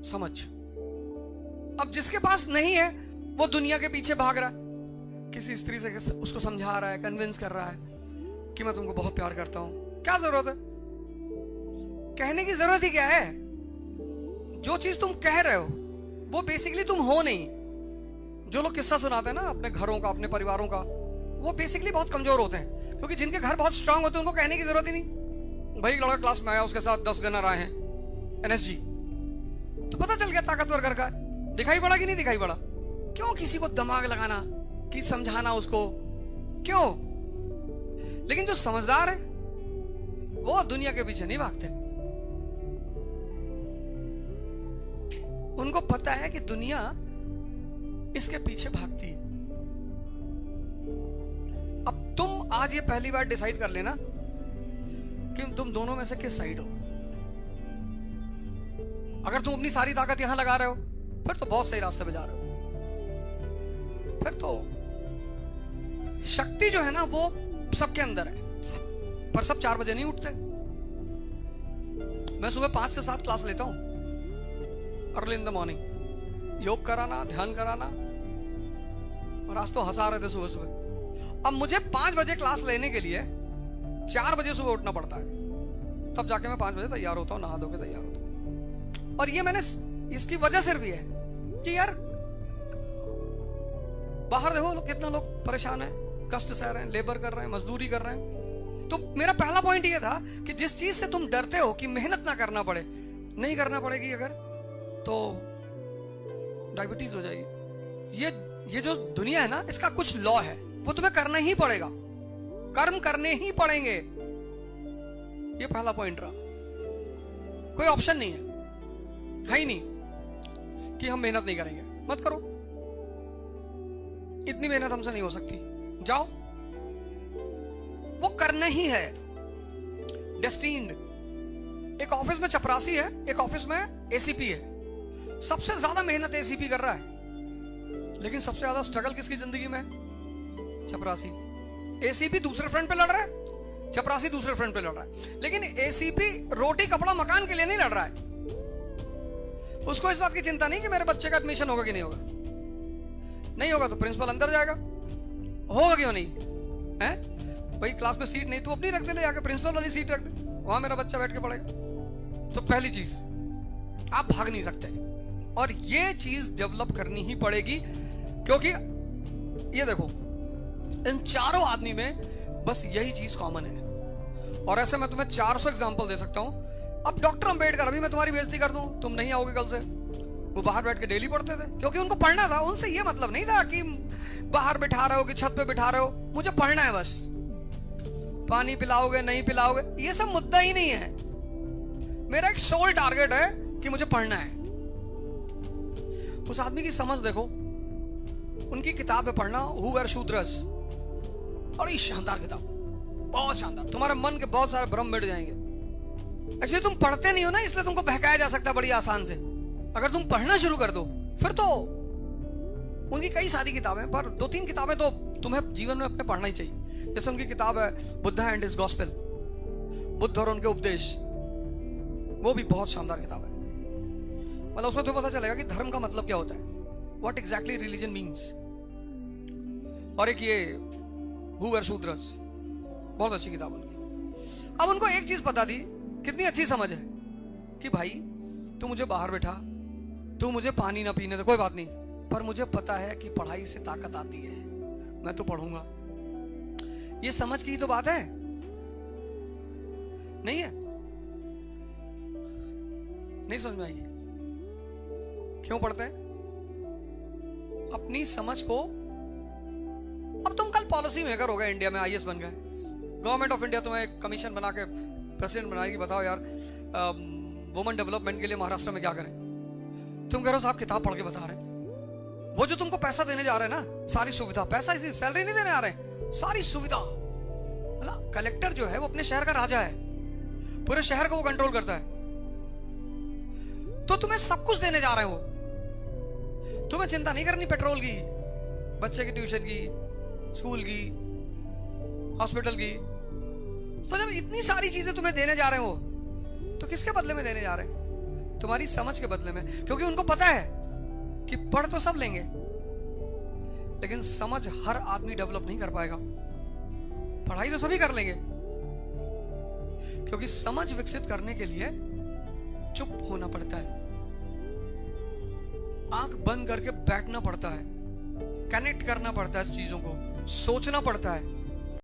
समझ। अब जिसके पास नहीं है वो दुनिया के पीछे भाग रहा है, किसी स्त्री से उसको समझा रहा है, कन्विंस कर रहा है कि मैं तुमको बहुत प्यार करता हूं। क्या जरूरत है? कहने की जरूरत ही क्या है? जो चीज तुम कह रहे हो वो बेसिकली तुम हो नहीं। जो लोग किस्सा सुनाते हैं ना अपने घरों का, अपने परिवारों का, वो बेसिकली बहुत कमजोर होते हैं, क्योंकि जिनके घर बहुत स्ट्रांग होते हैं उनको कहने की जरूरत ही नहीं। भाई लड़का क्लास में आया, उसके साथ 10 गनर आए हैं NSG, तो पता चल गया ताकतवर घर का है। दिखाई पड़ा कि नहीं दिखाई पड़ा? क्यों किसी को दिमाग लगाना कि समझाना उसको, क्यों? लेकिन जो समझदार है वो दुनिया के पीछे नहीं भागते। उनको पता है कि दुनिया इसके पीछे भागती है। अब तुम आज ये पहली बार डिसाइड कर लेना कि तुम दोनों में से किस साइड हो। अगर तुम अपनी सारी ताकत यहां लगा रहे हो फिर तो बहुत सही रास्ते पे जा रहे हो। फिर तो शक्ति जो है ना वो सबके अंदर है, पर सब 4 बजे नहीं उठते। मैं सुबह 5 से 7 क्लास लेता हूं, अर्ली इन द मॉर्निंग, योग कराना, ध्यान कराना, और आज तो हंसा रहे थे सुबह सुबह। अब मुझे 5 बजे क्लास लेने के लिए 4 बजे सुबह उठना पड़ता है, तब जाके मैं 5 बजे तैयार होता हूँ, नहा धो के तैयार होता हूँ। और ये मैंने इसकी वजह सिर्फ ये है कि यार बाहर देखो कितना लोग परेशान है, कष्ट सह रहे हैं, लेबर कर रहे हैं, मजदूरी कर रहे हैं। तो मेरा पहला पॉइंट ये था कि जिस चीज से तुम डरते हो कि मेहनत ना करना पड़े, नहीं करना पड़ेगी अगर, तो डायबिटीज हो जाएगी। ये जो दुनिया है ना, इसका कुछ लॉ है, वो तुम्हें करना ही पड़ेगा, कर्म करने ही पड़ेंगे। ये पहला पॉइंट रहा। कोई ऑप्शन नहीं है ही नहीं कि हम मेहनत नहीं करेंगे। मत करो, इतनी मेहनत हमसे नहीं हो सकती, जाओ, वो करना ही है, डेस्टिन्ड। एक ऑफिस में चपरासी है, एक ऑफिस में ACP है। सबसे ज्यादा मेहनत ACP कर रहा है, लेकिन सबसे ज्यादा स्ट्रगल किसकी जिंदगी में? चपरासी। ACP दूसरे फ्रंट पे लड़ रहा है, चपरासी दूसरे फ्रंट पे लड़ रहा है। लेकिन ACP रोटी कपड़ा मकान के लिए नहीं लड़ रहा है। उसको इस बात की चिंता नहीं कि मेरे बच्चे का एडमिशन होगा कि नहीं होगा। नहीं होगा तो प्रिंसिपल अंदर जाएगा, होगा क्यों नहीं है? भाई क्लास में सीट नहीं, तू अपनी रख दे, ले आके प्रिंसिपल वाली सीट रख दे, वहां मेरा बच्चा बैठ के पढ़ेगा। तो पहली चीज, आप भाग नहीं सकते, और ये चीज डेवलप करनी ही पड़ेगी। क्योंकि ये देखो, इन चारों आदमी में बस यही चीज कॉमन है। और ऐसे मैं तुम्हें 400 एग्जांपल दे सकता हूं। अब डॉक्टर अंबेडकर, अभी मैं तुम्हारी बेइज्जती कर दूं, तुम नहीं आओगे कल से, वो बाहर बैठ के डेली पढ़ते थे, क्योंकि उनको पढ़ना था। उनसे ये मतलब नहीं था कि बाहर बिठा रहे हो कि छत पे बिठा रहे हो, मुझे पढ़ना है बस। पानी पिलाओगे नहीं पिलाओगे ये सब मुद्दा ही नहीं है। मेरा एक सोल टारगेट है कि मुझे पढ़ना है। उस आदमी की समझ देखो, उनकी किताब है पढ़ना, हु वर शूद्रस, बड़ी शानदार किताब, बहुत शानदार। तुम्हारे मन के बहुत सारे भ्रम मिट जाएंगे। एक्चुअली तुम पढ़ते नहीं हो ना, इसलिए तुमको बहकाया जा सकता है बड़ी आसान से। अगर तुम पढ़ना शुरू कर दो फिर तो, उनकी कई सारी किताबें, पर 2-3 किताबें तो तुम्हें जीवन में अपने पढ़ना ही चाहिए। जैसे उनकी किताब है Buddha and his gospel, Buddha और उनके उपदेश, वो भी बहुत शानदार किताब है। मतलब उसमें तुम्हें पता चलेगा कि धर्म का मतलब क्या होता है, व्हाट एग्जैक्टली रिलीजन मीन्स। और एक ये हु वर शूद्रस, बहुत अच्छी किताब उनकी। अब उनको एक चीज पता थी, कितनी अच्छी समझ है, कि भाई तू मुझे बाहर बैठा, तू मुझे पानी ना पीने दे, कोई बात नहीं, पर मुझे पता है कि पढ़ाई से ताकत आती है, मैं तो पढ़ूंगा। ये समझ की तो बात है, नहीं है? नहीं समझ में आई? क्यों पढ़ते हैं? अपनी समझ को। अब तुम कल पॉलिसी मेकर हो गए, इंडिया में IAS बन गए, गवर्नमेंट ऑफ इंडिया तुम्हें एक कमीशन बना के प्रेसिडेंट बनाएगी, बताओ यार वुमेन डेवलपमेंट के लिए महाराष्ट्र में क्या करें। तुम कह रहे हो साहब किताब पढ़ के बता रहे हैं। वो जो तुमको पैसा देने जा रहे हैं ना, सारी सुविधा, पैसा इसी सैलरी नहीं देने आ रहे, सारी सुविधा। कलेक्टर जो है वो अपने शहर का राजा है, पूरे शहर को वो कंट्रोल करता है, तो तुम्हें सब कुछ देने जा रहे हो। तुम्हें चिंता नहीं करनी पेट्रोल की, बच्चे की ट्यूशन की, स्कूल की, हॉस्पिटल की। तो जब इतनी सारी चीजें तुम्हें देने जा रहे हो, तो किसके बदले में देने जा रहे हैं? तुम्हारी समझ के बदले में, क्योंकि उनको पता है कि पढ़ तो सब लेंगे लेकिन समझ हर आदमी डेवलप नहीं कर पाएगा। पढ़ाई तो सभी कर लेंगे, क्योंकि समझ विकसित करने के लिए चुप होना पड़ता है, आंख बंद करके बैठना पड़ता है, कनेक्ट करना पड़ता है, चीजों को सोचना पड़ता है।